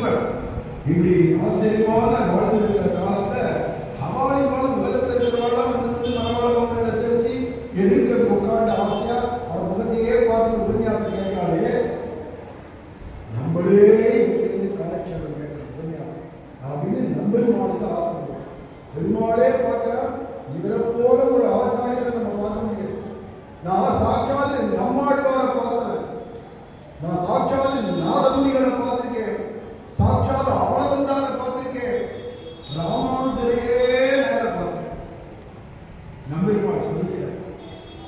முனிவர் இப்படி ஆச்சரியமான வாழ்ந்திருக்கிற காலத்துல அவாளிமான உலகத்தில் இருக்கிறவெல்லாம் வந்து மனவாள சேர்த்து எதிர்க்க உட்காந்து ஆசையா அவர் முகத்தையே பார்த்து உபன்யாசம் கேட்கிறாளே, நம்மளே எப்படி காலட்சேபம் கேட்கிற உபன்யாசம் அப்படின்னு நம்பெருமாளுக்கு ஆசை. பெருமாளே பார்க்க இவரை போல ஒரு ஆச்சாரியரை நம்ம பார்க்க முடியாது. நான் சாட்சாத் நம்மாழ்வாரை பார்த்தேன், நான் சாட்சாத் நாதமுனிகளை பார்த்திருக்கேன், சாட்சாத் ஆளவந்தாரை பார்த்திருக்கேன், ராமானுஜரையே நேர பார்த்தேன். நம்பெருமாள் சொல்லிக்கிறேன்.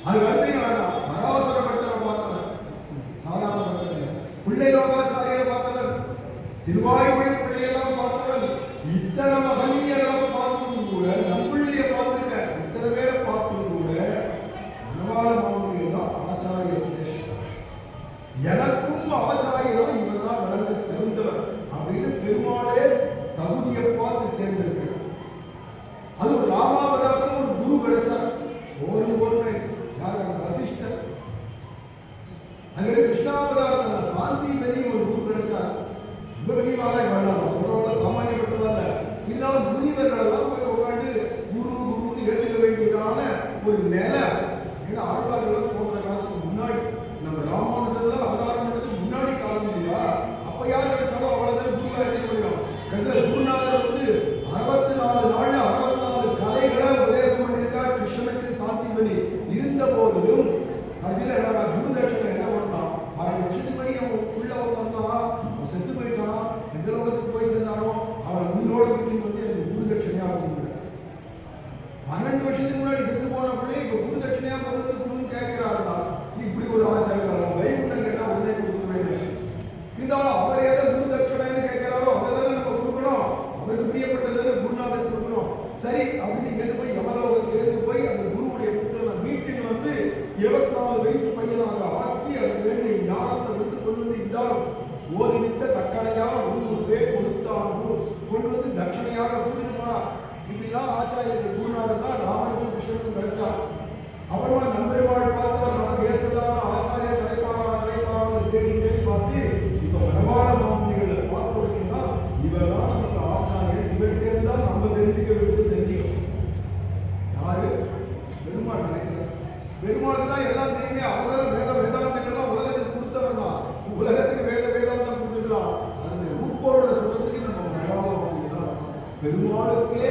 அது கருத்துக்கள் பராசர பட்டரை பார்த்தவர், சாதாரண பட்டர், பிள்ளை லோகாச்சாரியரை பார்த்தவர், திருவாய்மொழி பிள்ளையெல்லாம் பார்த்தவர், இத்தனை மகனியெல்லாம் பார்த்தும் கூட நம்பிள்ளைய பார்த்துருக்க இத்தனை பேரை பார்த்தும் கூட மனவாள மாமுனிகள் ஆச்சாரிய சிரேஷ்டர், எனக்கும் ஆச்சாரியரும் இவர் தான் வளர்ந்து தகுந்தவர் அப்படின்னு பெருமாளே தகுதியை பார்த்து தேர்ந்தெடுக்கிறார். அது ஒரு ராமாவதாரம் ஒரு குரு கிடைச்சார். ஒவ்வொரு யார் அந்த வசிஷ்டர், அங்கே கிருஷ்ணாவதாரத்தில் சாந்தி வெளி ஒரு குரு கிடைச்சார். ரொம்ப பெரியவாக வேண்டாம் சொல்றவங்க சாமானியப்பட்டதல்ல, இருந்தாலும் முனிவர்கள் எல்லாம் போய் உட்காந்து குரு குருன்னு ஏற்றுக்க வேண்டியதான ஒரு நிலை. ஏன்னா ஆழ்வார்கள் தோன்ற காலத்துக்கு முன்னாடி நம்ம ராமானுஜத்துல அவதாரம் பண்ணதுக்கு முன்னாடி காலம் இல்லையா, அப்ப யார் கிடைச்சாலும் அவ்வளவுதான் குருவா ஏற்றுக்க முடியும். கடைசியில் குருநாதர் வந்து 64 நாள் 64 கலைகளை உபதேசம் பண்ணியிருக்கார் கிருஷ்ணனுக்கு சாந்தி பண்ணி. இருந்த போதிலும் கடைசியில் குரு தட்சணை என்ன பண்ணான், 6 வருஷத்துக்கு படி அவன் உள்ள உட்காந்தான், அவன் செத்து போயிட்டான், எந்த லோகத்துக்கு போய் சேர்ந்தாலும் அவன் உயிரோடு வீட்டுக்கு வந்து எனக்கு குரு தட்சணையா கொடுக்குற. 12 வருஷத்துக்கு முன்னாடி செத்து போன பிள்ளை இப்ப குரு தட்சணையா கொண்டு வந்து குருன்னு கேட்கிறாருன்னா இப்படி ஒரு ஆச்சாரம் வைகுண்டம் கேட்டா உடனே கொடுத்துருவேன். இருந்தாலும் அவர் எதை குரு தட்சணைன்னு கேட்கிறாரோ அதெல்லாம் நம்ம கொடுக்கணும், அவருக்கு பிரியப்பட்டதை குருநாதர் கொடுக்கணும். சரி அப்படின்னு கேட்டு போய் யமலோகத்திலேருந்து போய் அந்த குருவுடைய புத்தகத்தை வீட்டுக்கு வந்து 24 வயசு பையனாக ஆக்கி அதுக்கு வேண்டிய ஞானத்தை விட்டு கொண்டு வந்து இருந்தாலும் ஓதிவித்த தக்கணையா குருவே கொடுத்தான் கொண்டு வந்து தட்சணையாக கொடுத்துட்டு போனா. இப்படிலாம் ஆச்சாரியர்கள் குருநாதர் தான் ராமனுக்கும் கிருஷ்ணனுக்கும் கிடைச்சார். அப்புறமா நம்பெருமாள் பார்த்து நமக்கு ஏற்பதான ஆச்சாரியர் கிடைப்பான தேடி தேடி பார்த்து இப்ப மனவாள மாமுனிகளை பார்த்தோம்னா இவர் தான் நமக்கு ஆச்சாரியர், இவர்கிட்ட இருந்தால் நம்ம தெரிஞ்சுக்க வேண்டியது தெரிஞ்சுக்கணும். யாரு பெருமாள் நினைக்கிறார், பெருமாளுக்கு தான் எல்லாம் தெரியுமே. அவர்கள் வேதாந்தங்கள்லாம் உலகத்துக்கு கொடுத்தவர்னா உலகத்துக்கு வேதாந்தம் கொடுத்துக்கலாம். அந்த உட்பொருளை சொல்றதுக்கு நம்ம மனவாள மாமுனிகள் தான். பெருமாளுக்கே